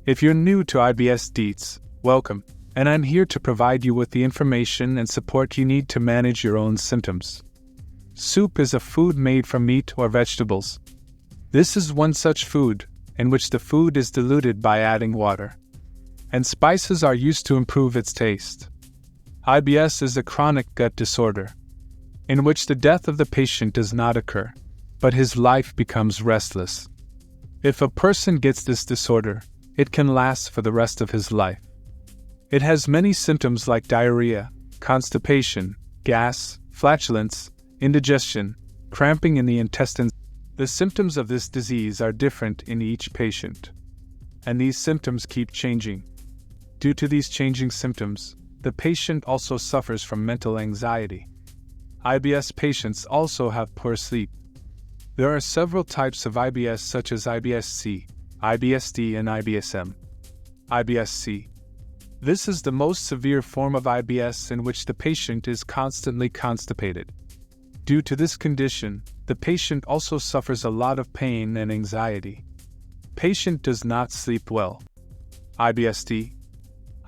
If you're new to IBS DEETS, welcome, and I'm here to provide you with the information and support you need to manage your own symptoms. Soup is a food made from meat or vegetables. This is one such food, in which the food is diluted by adding water, and spices are used to improve its taste. IBS is a chronic gut disorder, in which the death of the patient does not occur, but his life becomes restless. If a person gets this disorder, it can last for the rest of his life. It has many symptoms like diarrhea, constipation, gas, flatulence, indigestion, cramping in the intestines. The symptoms of this disease are different in each patient, and these symptoms keep changing. Due to these changing symptoms, the patient also suffers from mental anxiety. IBS patients also have poor sleep. There are several types of IBS such as IBS-C, IBS-D and IBS-M. IBS-C. This is the most severe form of IBS in which the patient is constantly constipated. Due to this condition, the patient also suffers a lot of pain and anxiety. Patient does not sleep well. IBS-D.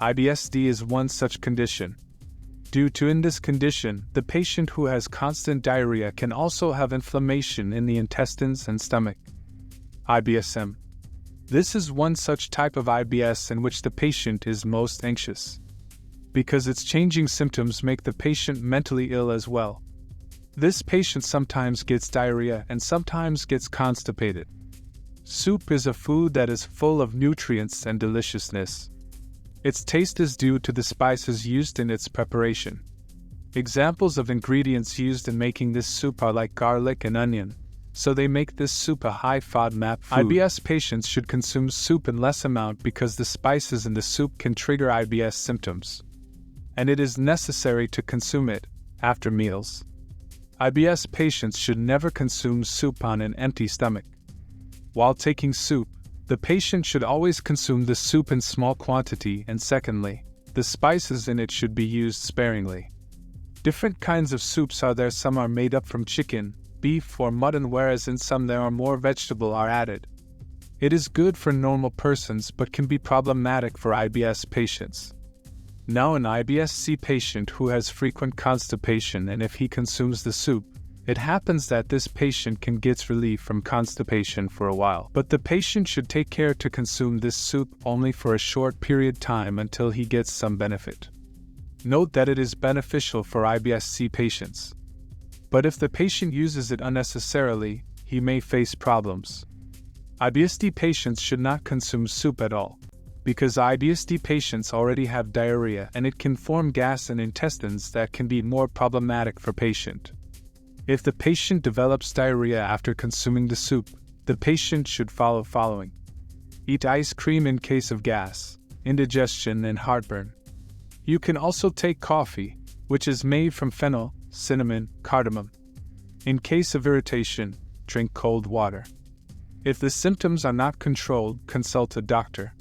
IBS-D is one such condition. Due to in this condition, the patient who has constant diarrhea can also have inflammation in the intestines and stomach. IBS-M. This is one such type of IBS in which the patient is most anxious, because its changing symptoms make the patient mentally ill as well. This patient sometimes gets diarrhea and sometimes gets constipated. Soup is a food that is full of nutrients and deliciousness. Its taste is due to the spices used in its preparation. Examples of ingredients used in making this soup are like garlic and onion, so they make this soup a high FODMAP food. IBS patients should consume soup in less amount because the spices in the soup can trigger IBS symptoms, and it is necessary to consume it after meals. IBS patients should never consume soup on an empty stomach. While taking soup, the patient should always consume the soup in small quantity, and secondly, the spices in it should be used sparingly. Different kinds of soups are there. Some are made up from chicken, beef or mutton, whereas in some there are more vegetable are added. It is good for normal persons but can be problematic for IBS patients. Now an IBS-C patient who has frequent constipation, and if he consumes the soup, it happens that this patient can get relief from constipation for a while, but the patient should take care to consume this soup only for a short period of time until he gets some benefit. Note that it is beneficial for IBS-C patients, but if the patient uses it unnecessarily, he may face problems. IBS-D patients should not consume soup at all, because IBS-D patients already have diarrhea and it can form gas in intestines that can be more problematic for patient. If the patient develops diarrhea after consuming the soup, the patient should follow following. Eat ice cream in case of gas, indigestion and heartburn. You can also take coffee, which is made from fennel, cinnamon, cardamom. In case of irritation, drink cold water. If the symptoms are not controlled, consult a doctor.